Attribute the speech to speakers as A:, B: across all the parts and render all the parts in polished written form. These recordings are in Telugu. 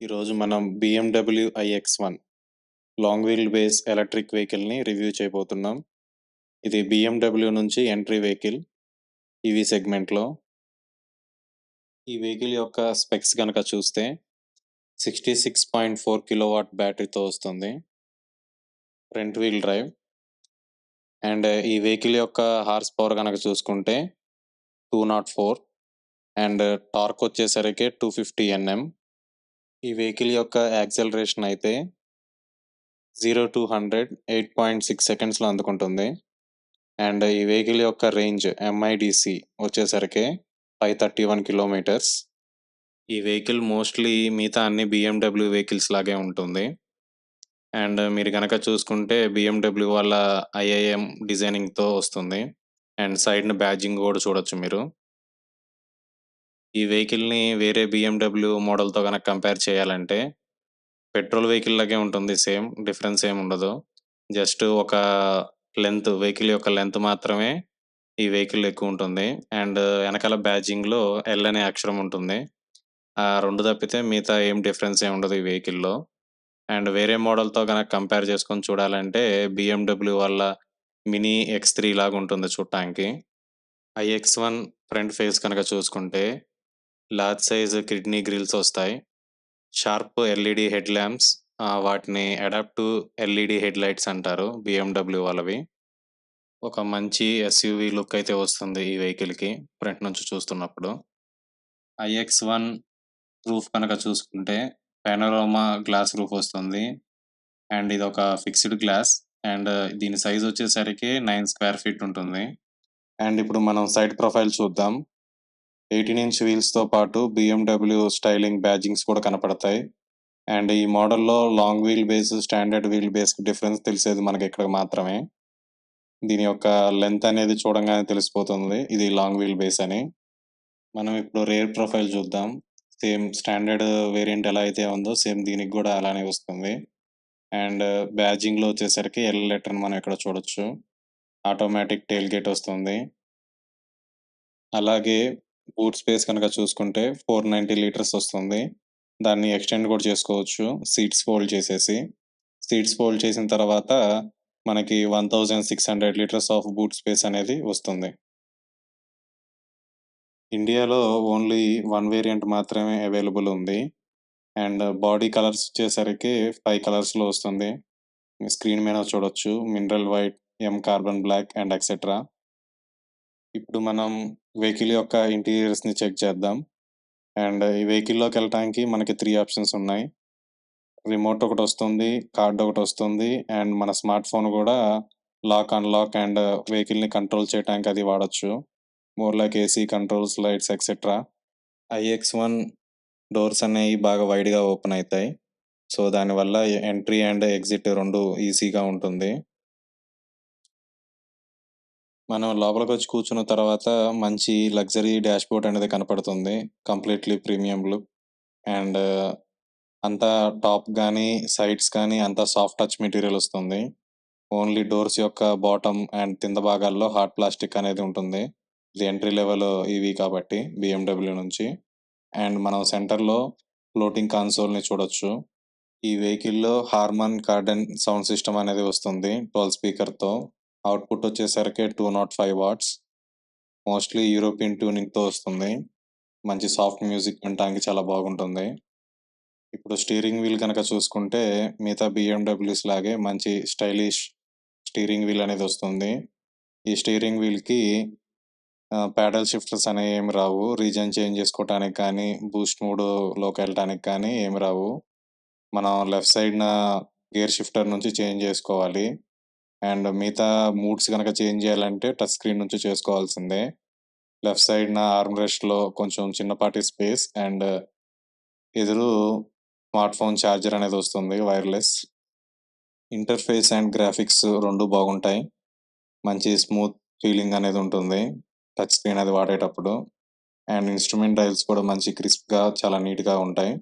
A: ఈరోజు మనం BMW iX1 long wheel base electric వెహికల్ని రివ్యూ చేయబోతున్నాం. ఇది BMW నుంచి ఎంట్రీ వెహికల్ ఈవీ సెగ్మెంట్లో. ఈ వెహికల్ యొక్క స్పెక్స్ కనుక చూస్తే 66.4 కిలోవాట్ బ్యాటరీతో వస్తుంది. Front wheel drive. అండ్ ఈ వెహికల్ యొక్క హార్స్ పవర్ కనుక చూసుకుంటే 204 అండ్ టార్క్ వచ్చేసరికి 250 Nm. ఈ వెహికల్ యొక్క యాక్సెలరేషన్ అయితే 0 to 100 8.6 సెకండ్స్లో అందుకుంటుంది. అండ్ ఈ వెహికల్ యొక్క రేంజ్ MIDC వచ్చేసరికి 531 కిలోమీటర్స్. ఈ వెహికల్ మోస్ట్లీ మిగతా అన్ని BMW వెహికల్స్ లాగే ఉంటుంది. అండ్ మీరు కనుక చూసుకుంటే BMW వాళ్ళ IIM డిజైనింగ్తో వస్తుంది. అండ్ సైడ్న బ్యాడ్జింగ్ కూడా చూడొచ్చు మీరు. ఈ వెహికల్ని వేరే BMW మోడల్తో కనుక కంపేర్ చేయాలంటే పెట్రోల్ వెహికల్ లాగే ఉంటుంది, సేమ్ డిఫరెన్స్ ఏమి ఉండదు. జస్ట్ ఒక వెహికల్ యొక్క లెంత్ మాత్రమే ఈ వెహికల్ ఎక్కువ ఉంటుంది. అండ్ వెనకాల బ్యాడ్జింగ్లో L అనే అక్షరం ఉంటుంది. ఆ రెండు తప్పితే మిగతా ఏం డిఫరెన్స్ ఏమి ఉండదు ఈ వెహికల్లో. అండ్ వేరే మోడల్తో కనుక కంపేర్ చేసుకొని చూడాలంటే BMW వాళ్ళ మినీ X3 లాగా ఉంటుంది చూడటానికి. iX1 ఫ్రంట్ ఫేస్ కనుక చూసుకుంటే లార్జ్ సైజ్ కిడ్నీ గ్రిల్స్ వస్తాయి. షార్ప్ LED హెడ్ ల్యాంప్స్, వాటిని అడాప్టివ్ LED హెడ్ లైట్స్ అంటారు BMW వాళ్ళవి. ఒక మంచి SUV లుక్ అయితే వస్తుంది ఈ వెహికల్కి ఫ్రంట్ నుంచి చూస్తున్నప్పుడు. iX1 రూఫ్ కనుక చూసుకుంటే పానోరామా గ్లాస్ రూఫ్ వస్తుంది. అండ్ ఇది ఒక ఫిక్స్డ్ గ్లాస్. అండ్ దీని సైజ్ వచ్చేసరికి 9 స్క్వేర్ ఫీట్ ఉంటుంది. అండ్ ఇప్పుడు మనం సైడ్ ప్రొఫైల్ చూద్దాం. 18-inch వీల్స్తో పాటు BMW స్టైలింగ్ బ్యాడ్జింగ్స్ కూడా కనపడతాయి. అండ్ ఈ మోడల్లో long wheel base standard wheelbase difference తెలిసేది మనకి ఇక్కడ మాత్రమే. దీని యొక్క లెంత్ అనేది చూడంగానే తెలిసిపోతుంది ఇది లాంగ్ వీల్ బేస్ అని. మనం ఇప్పుడు రేర్ ప్రొఫైల్ చూద్దాం. సేమ్ స్టాండర్డ్ వేరియంట్ ఎలా అయితే ఉందో సేమ్ దీనికి కూడా అలానే వస్తుంది. అండ్ బ్యాడ్జింగ్లో వచ్చేసరికి L లెటర్ని మనం ఇక్కడ చూడొచ్చు. ఆటోమేటిక్ టెయిల్ గేట్ వస్తుంది. అలాగే బూట్ స్పేస్ కనుక చూసుకుంటే 490 లీటర్స్ వస్తుంది. దాన్ని ఎక్స్టెండ్ కూడా చేసుకోవచ్చు సీట్స్ ఫోల్డ్ చేసేసి. సీట్స్ ఫోల్డ్ చేసిన తర్వాత మనకి 1600 లీటర్స్ ఆఫ్ బూట్ స్పేస్ అనేది వస్తుంది. ఇండియాలో ఓన్లీ 1 వేరియంట్ మాత్రమే అవైలబుల్ ఉంది. అండ్ బాడీ కలర్స్ వచ్చేసరికి 5 కలర్స్లో వస్తుంది. స్క్రీన్ మీద చూడొచ్చు. Mineral white, carbon black and etcetera. ఇప్పుడు మనం వెహికల్ యొక్క ఇంటీరియర్స్ని చెక్ చేద్దాం. అండ్ ఈ వెహికల్లోకి వెళ్ళటానికి మనకి 3 ఆప్షన్స్ ఉన్నాయి. రిమోట్ ఒకటి వస్తుంది, కార్డ్ ఒకటి వస్తుంది, అండ్ మన స్మార్ట్ ఫోన్ కూడా లాక్ అన్లాక్ అండ్ వెహికల్ని కంట్రోల్ చేయడానికి అది వాడచ్చు. More like AC controls, lights etcetera. iX1 doors అనేవి బాగా వైడ్గా ఓపెన్ అవుతాయి. సో దానివల్ల ఎంట్రీ అండ్ ఎగ్జిట్ రెండు ఈజీగా ఉంటుంది. మనం లోపలికి వచ్చి కూర్చున్న తర్వాత మంచి లగ్జరీ డాష్బోర్డ్ అనేది కనపడుతుంది. Completely premium look. అండ్ అంతా టాప్ కానీ సైడ్స్ కానీ అంతా సాఫ్ట్ టచ్ మెటీరియల్ వస్తుంది. ఓన్లీ డోర్స్ యొక్క బాటమ్ అండ్ కింద భాగాల్లో హార్డ్ ప్లాస్టిక్ అనేది ఉంటుంది. ఇది ఎంట్రీ లెవెల్ ఈవీ కాబట్టి BMW నుంచి. అండ్ మనం సెంటర్లో ఫ్లోటింగ్ కన్సోల్ని చూడొచ్చు. ఈ వెహికల్లో హార్మన్ కార్డెన్ సౌండ్ సిస్టమ్ అనేది వస్తుంది 12 స్పీకర్తో. అవుట్పుట్ వచ్చేసరికి 205 వాట్స్. మోస్ట్లీ యూరోపియన్ ట్యూనింగ్తో వస్తుంది. మంచి సాఫ్ట్ మ్యూజిక్ వినడానికి చాలా బాగుంటుంది. ఇప్పుడు స్టీరింగ్ వీల్ కనుక చూసుకుంటే మిగతా BMWs లాగే మంచి స్టైలిష్ స్టీరింగ్ వీల్ అనేది వస్తుంది. ఈ స్టీరింగ్ వీల్కి ప్యాడల్ షిఫ్టర్స్ అనేవి ఏమి రావు. రీజన్ చేంజ్ చేసుకోవటానికి కానీ బూస్ట్ మోడ్లోకి వెళ్ళటానికి కానీ ఏమి రావు. మనం లెఫ్ట్ సైడ్న గేర్ షిఫ్టర్ నుంచి చేంజ్ చేసుకోవాలి. అండ్ మిగతా మూడ్స్ కనుక చేంజ్ చేయాలంటే టచ్ స్క్రీన్ నుంచి చేసుకోవాల్సిందే. లెఫ్ట్ సైడ్న ఆర్మ్ రెస్ట్లో కొంచెం చిన్నపాటి స్పేస్ అండ్ ఎదురు స్మార్ట్ ఫోన్ ఛార్జర్ అనేది వస్తుంది వైర్లెస్. ఇంటర్ఫేస్ అండ్ గ్రాఫిక్స్ రెండు బాగుంటాయి. మంచి స్మూత్ ఫీలింగ్ అనేది ఉంటుంది టచ్ స్క్రీన్ అది వాడేటప్పుడు. అండ్ ఇన్స్ట్రుమెంట్ డైల్స్ కూడా మంచి క్రిస్ప్గా చాలా నీట్గా ఉంటాయి.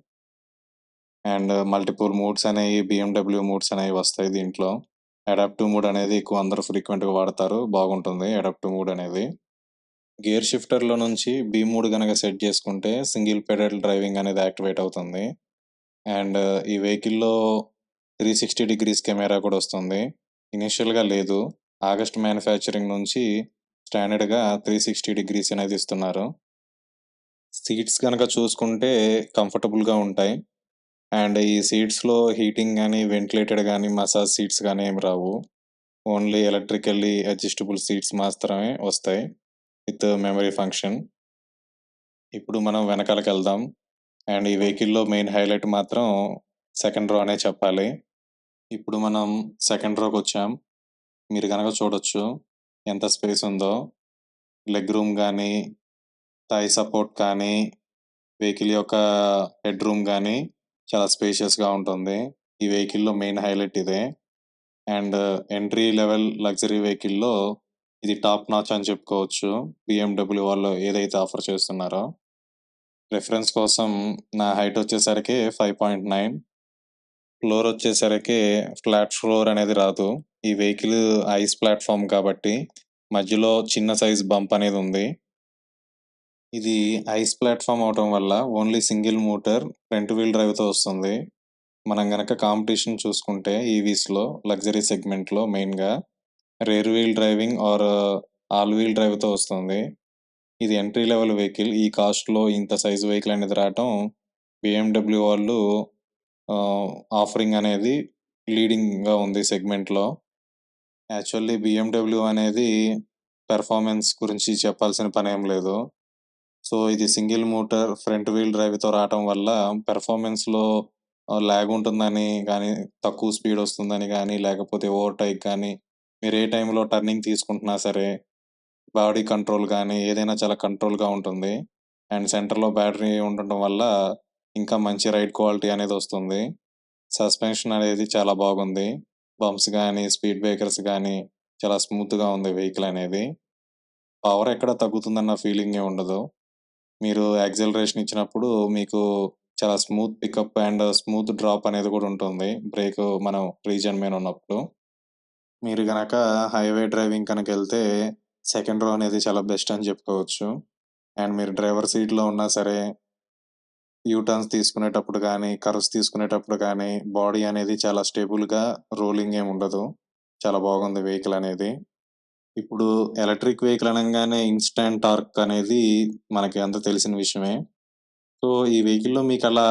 A: అండ్ మల్టిపుల్ మూడ్స్ అనేవి BMW మూడ్స్ అనేవి వస్తాయి దీంట్లో. అడాప్టివ్ మోడ్ అనేది ఎక్కువ అందరూ ఫ్రీక్వెంట్గా వాడతారు. బాగుంటుంది అడాప్టివ్ మోడ్ అనేది. గేర్ షిఫ్టర్లో నుంచి B మోడ్ కనుక సెట్ చేసుకుంటే సింగిల్ పెడల్ డ్రైవింగ్ అనేది యాక్టివేట్ అవుతుంది. అండ్ ఈ వెహికల్‌లో 360 డిగ్రీస్ కెమెరా కూడా వస్తుంది. ఇనీషియల్‌గా లేదు. ఆగస్ట్ మ్యానుఫ్యాక్చరింగ్ నుంచి స్టాండర్డ్‌గా 360 డిగ్రీస్ అనేది ఇస్తున్నారు. సీట్స్ గనక చూసుకుంటే కంఫర్టబుల్‌గా ఉంటాయి. అండ్ ఈ సీట్స్‌లో హీటింగ్ గానీ, వెంటిలేటెడ్ గానీ, మసాజ్ సీట్స్ గానీ ఏమి రావు. ఓన్లీ ఎలక్ట్రికల్లీ అడ్జస్టబుల్ సీట్స్ మాత్రమే వస్తాయి విత్ మెమరీ ఫంక్షన్. ఇప్పుడు మనం వెనకాలకెళ్దాం. అండ్ ఈ వెహికల్‌లో మెయిన్ హైలైట్ మాత్రం సెకండ్ రో అనే చెప్పాలి. ఇప్పుడు మనం సెకండ్ రోకొచ్చాం. మీరు గనక చూడొచ్చు ఎంత స్పేస్ ఉందో. లెగ్ రూమ్ గానీ, థై సపోర్ట్ కానీ, వెహికల్ యొక్క హెడ్ రూమ్ గానీ చాలా స్పేషియస్‌గా ఉంటుంది. ఈ వెహికల్‌లో మెయిన్ హైలైట్ ఇదే. అండ్ ఎంట్రీ లెవెల్ లగ్జరీ వెహికల్‌లో ఇది టాప్ నాచ్ అని చెప్పుకోవచ్చు. BMW వాళ్ళు ఏదైతే ఆఫర్ చేస్తున్నారో. రిఫరెన్స్ కోసం నా హైట్ వచ్చేసరికి 5.9. ఫ్లోర్ వచ్చేసరికి ఫ్లాట్ ఫ్లోర్ అనేది రాదు. ఈ వెహికల్ ఐస్ ప్లాట్‌ఫార్మ్ కాబట్టి మధ్యలో చిన్న సైజ్ బంప్ అనేది ఉంది. ఇది ఐస్ ప్లాట్‌ఫార్మ్ అవ్వటం వల్ల only single motor front wheel డ్రైవ్‌తో వస్తుంది. మనం గనక కాంపిటీషన్ చూసుకుంటే ఈవీస్‌లో లగ్జరీ సెగ్మెంట్‌లో మెయిన్‌గా rear wheel driving or all wheel డ్రైవ్‌తో వస్తుంది. ఇది ఎంట్రీ లెవెల్ వెహికల్. ఈ కాస్ట్‌లో ఇంత సైజ్ వెహికల్ అనేది రావటం BMW వాళ్ళు ఆఫరింగ్ అనేది లీడింగ్‌గా ఉంది సెగ్మెంట్‌లో. యాక్చువల్లీ BMW అనేది పెర్ఫార్మెన్స్ గురించి చెప్పాల్సిన పనేం లేదు. సో, ఇది సింగిల్ మోటార్ ఫ్రంట్ వీల్ డ్రైవ్‌తో రావటం వల్ల పెర్ఫార్మెన్స్‌లో ల్యాగ్ ఉంటుందని గానీ, తక్కువ స్పీడ్ వస్తుందని గానీ, లేకపోతే ఓవర్‌టేక్ గానీ, మీరు ఏ టైంలో టర్నింగ్ తీసుకుంటున్నా సరే, బాడీ కంట్రోల్ గానీ, ఏదైనా చాలా కంట్రోల్‌గా ఉంటుంది. అండ్ సెంటర్‌లో బ్యాటరీ ఉండటం వల్ల ఇంకా మంచి రైడ్ క్వాలిటీ అనేది వస్తుంది. సస్పెన్షన్ అనేది చాలా బాగుంది. బంప్స్ గానీ, స్పీడ్ బ్రేకర్స్ గానీ, చాలా స్మూత్‌గా ఉంది వెహికల్ అనేది. పవర్ ఎక్కడ తగ్గుతుందన్న ఫీలింగే ఉండదు. మీరు యాక్సిలరేషన్ ఇచ్చినప్పుడు మీకు చాలా smooth pickup and smooth drop అనేది కూడా ఉంటుంది. బ్రేక్ మనం రీజియన్ మీద ఉన్నప్పుడు. మీరు గనక హైవే డ్రైవింగ్ కనుకెళ్తే సెకండ్ రో అనేది చాలా బెస్ట్ అని చెప్పుకోవచ్చు. అండ్ మీరు డ్రైవర్ సీట్‌లో ఉన్నా సరే, యూ టర్న్స్ తీసుకునేటప్పుడు గానీ, కర్వ్స్ తీసుకునేటప్పుడు గానీ, బాడీ అనేది చాలా స్టేబుల్‌గా రోలింగ్ ఏమి ఉండదు. చాలా బాగుంది వెహికల్ అనేది. ఇప్పుడు ఎలక్ట్రిక్ వెహికల్ అనంగానే ఇన్‌స్టాంట్ టార్క్ అనేది మనకి అంతా తెలిసిన విషయమే. సో, ఈ వెహికల్‌లో మీకలా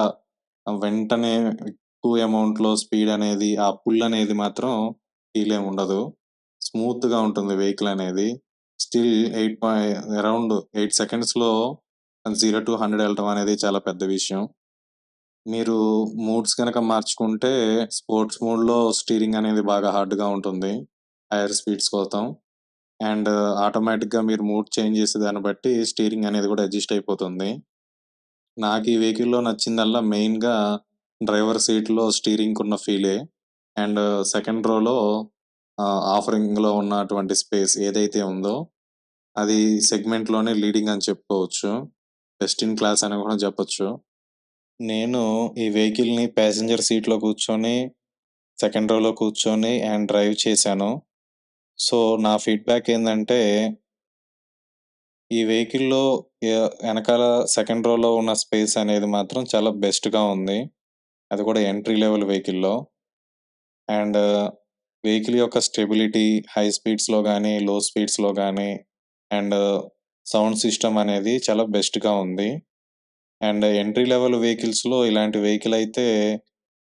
A: వెంటనే ఎక్కువ అమౌంట్‌లో స్పీడ్ అనేది, ఆ పుల్ అనేది మాత్రం ఫీల్ ఏమి ఉండదు. స్మూత్‌గా ఉంటుంది వెహికల్ అనేది. స్టిల్ అరౌండ్ 8 సెకండ్స్‌లో 0-100 వెళ్ళటం అనేది చాలా పెద్ద విషయం. మీరు మోడ్స్ గనక మార్చుకుంటే స్పోర్ట్స్ మోడ్‌లో స్టీరింగ్ అనేది బాగా హార్డ్‌గా ఉంటుంది. హైయర్ స్పీడ్స్ కోసం. అండ్ ఆటోమేటిక్‌గా మీరు మోడ్ చేంజ్ చేసే దాన్ని బట్టి స్టీరింగ్ అనేది కూడా అడ్జస్ట్ అయిపోతుంది. నాకు ఈ వెహికల్‌లో నచ్చిందల్లా మెయిన్‌గా డ్రైవర్ సీట్‌లో స్టీరింగ్‌కున్న ఫీలే. అండ్ సెకండ్ రోలో ఆఫరింగ్‌లో ఉన్నటువంటి స్పేస్ ఏదైతే ఉందో, అది సెగ్మెంట్‌లోనే లీడింగ్ అని చెప్పుకోవచ్చు. బెస్ట్ ఇన్ క్లాస్ అని కూడా చెప్పొచ్చు. నేను ఈ వెహికల్‌ని ప్యాసింజర్ సీట్‌లో కూర్చొని, సెకండ్ రోలో కూర్చొని అండ్ డ్రైవ్ చేశాను. సో, నా ఫీడ్‌బ్యాక్ ఏందంటే, ఈ వెహికల్‌లో ఎనకాల సెకండ్ రోలో ఉన్న స్పేస్ అనేది మాత్రం చాలా బెస్ట్‌గా ఉంది. అది కూడా ఎంట్రీ లెవెల్ వెహికల్‌లో. అండ్ వెహికల్ యొక్క స్టెబిలిటీ హై స్పీడ్స్‌లో గానీ, లో స్పీడ్స్‌లో గానీ అండ్ సౌండ్ సిస్టమ్ అనేది చాలా బెస్ట్‌గా ఉంది. అండ్ ఎంట్రీ లెవెల్ వెహికల్స్‌లో ఇలాంటి వెహికల్ అయితే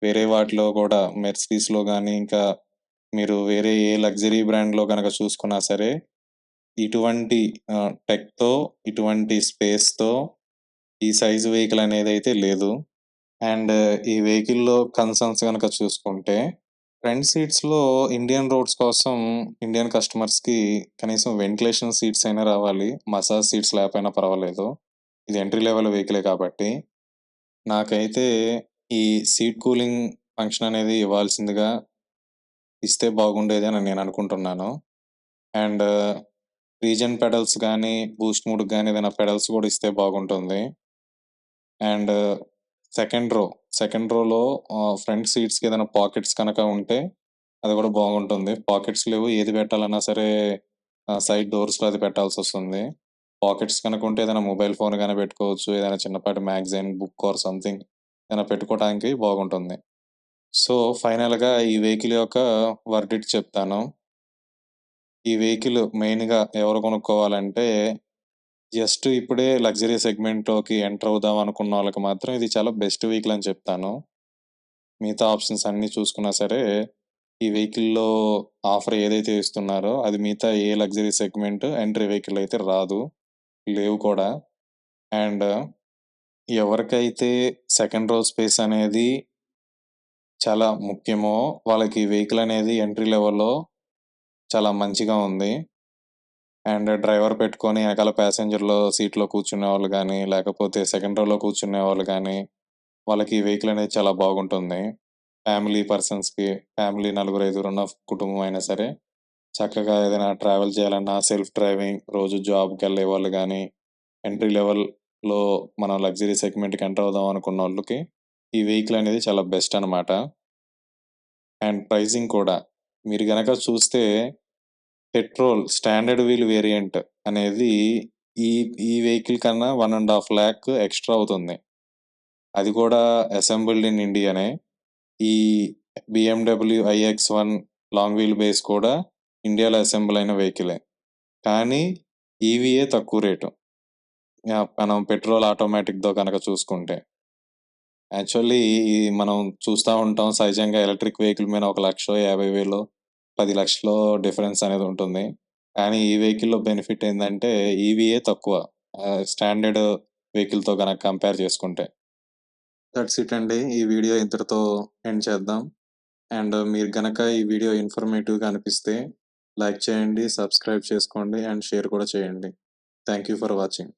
A: వేరే వాటిలో కూడా మెర్సిడీస్‌లో గానీ, ఇంకా మీరు వేరే ఏ లగ్జరీ బ్రాండ్‌లో గనక చూసుకున్నా సరే, ఇటువంటి టెక్‌తో, ఇటువంటి స్పేస్‌తో ఈ సైజ్ వెహికల్ అనేదైతే లేదు. అండ్ ఈ వెహికల్‌లో కన్సర్న్స్ గనక చూసుకుంటే, ఫ్రంట్ సీట్స్‌లో ఇండియన్ రోడ్స్ కోసం ఇండియన్ కస్టమర్స్‌కి కనీసం వెంటిలేషన్ సీట్స్ అయినా రావాలి. మసాజ్ సీట్స్ లేకపోయినా పర్వాలేదు. ఇది ఎంట్రీ లెవెల్ వెహికలే కాబట్టి. నాకైతే ఈ సీట్ కూలింగ్ ఫంక్షన్ అనేది ఇవ్వాల్సిందిగా ఇస్తే బాగుండేది అని నేను అనుకుంటున్నాను. అండ్ రీజన్ పెడల్స్ గానీ, బూస్ట్ మోడ్‌కి గానీ ఏదైనా పెడల్స్ కూడా ఇస్తే బాగుంటుంది. అండ్ సెకండ్ రో, సెకండ్ రోలో ఫ్రంట్ సీట్స్‌కి ఏదైనా పాకెట్స్ కనుక ఉంటే అది కూడా బాగుంటుంది. పాకెట్స్ లేవు. ఏది పెట్టాలన్నా సరే సైడ్ డోర్స్‌లో అది పెట్టాల్సొస్తుంది. పాకెట్స్ కనుక ఉంటే ఏదైనా మొబైల్ ఫోన్ గాని పెట్టుకోవచ్చు. ఏదైనా చిన్నపాటి మ్యాగజైన్, బుక్ ఆర్ సంథింగ్ ఏమైనా పెట్టుకోవటానికి బాగుంటుంది. సో, ఫైనల్‌గా ఈ వెహికల్ యొక్క వర్డిక్ట్ చెప్తాను. ఈ వెహికల్ మెయిన్‌గా ఎవరు కొనుక్కోవాలంటే, జస్ట్ ఇప్పుడే లగ్జరీ సెగ్మెంట్‌లోకి ఎంటర్ అవుదాం అనుకున్నోళ్ళకి మాత్రం ఇది చాలా బెస్ట్ వెహికల్ అని చెప్తాను. మిగతా ఆప్షన్స్ అన్నీ చూసుకున్నా సరే, ఈ వెహికల్‌లో ఆఫర్ ఏదైతే ఇస్తున్నారో, అది మిగతా ఏ లగ్జరీ సెగ్మెంట్ ఎంట్రీ వెహికల్ అయితే రాదు. లేవు కూడా. అండ్ ఎవరికైతే సెకండ్ రో స్పేస్ అనేది చాలా ముఖ్యమో, వాళ్ళకి ఈ వెహికల్ అనేది ఎంట్రీ లెవెల్‌లో చాలా మంచిగా ఉంది. అండ్ డ్రైవర్ పెట్టుకొని ఎనకాల ప్యాసింజర్‌లో సీట్‌లో కూర్చునేవాళ్ళు గానీ, లేకపోతే సెకండ్ రోలో కూర్చునేవాళ్ళు గానీ, వాళ్ళకి ఈ వెహికల్ అనేది చాలా బాగుంటుంది. ఫ్యామిలీ పర్సన్స్‌కి, ఫ్యామిలీ నలుగురు, ఐదుగురున్న కుటుంబం అయినా సరే, చక్కగా ఏదైనా ట్రావెల్ చేయాలన్నా, సెల్ఫ్ డ్రైవింగ్, రోజు జాబ్‌కెళ్ళేవాళ్ళు గానీ, ఎంట్రీ లెవెల్‌లో మనం లగ్జరీ సెగ్మెంట్‌కి ఎంటర్ అవుదాం అనుకున్నోళ్ళకి, ఈ వెహికల్ అనేది చాలా బెస్ట్ అనమాట. అండ్ ప్రైజింగ్ కూడా. మీరు గనక చూస్తే పెట్రోల్ స్టాండర్డ్ వీల్ వేరియంట్ అనేది ఈ ఈ వెహికల్ కన్నా 1,50,000 ఎక్స్‌ట్రా అవుతుంది. అది కూడా అసెంబుల్డ్ ఇన్ ఇండియానే. ఈ BMW iX one long wheel base కూడా ఇండియాలో అసెంబుల్ అయిన వెహికలే. కానీ ఈవీయే తక్కువ రేటు. మనం పెట్రోల్ ఆటోమేటిక్‌దో గనక చూసుకుంటే. యాక్చువల్లీ ఈ మనం చూస్తా ఉంటాం సహజంగా ఎలక్ట్రిక్ వెహికల్ మీద ఒక 1,00,000, 50,000, 10,00,000 డిఫరెన్స్ అనేది ఉంటుంది. కానీ ఈ వెహికల్‌లో బెనిఫిట్ ఏందంటే ఈవీయే తక్కువ. స్టాండర్డ్ వెహికల్‌తో గనక కంపేర్ చేసుకుంటే. దట్స్ ఇట్ అండి. ఈ వీడియో ఇంతటితో ఎండ్ చేద్దాం. అండ్ మీరు గనక ఈ వీడియో ఇన్ఫర్మేటివ్‌గా అనిపిస్తే లైక్ చేయండి, సబ్స్క్రైబ్ చేసుకోండి అండ్ షేర్ కూడా చేయండి. Thank you for watching.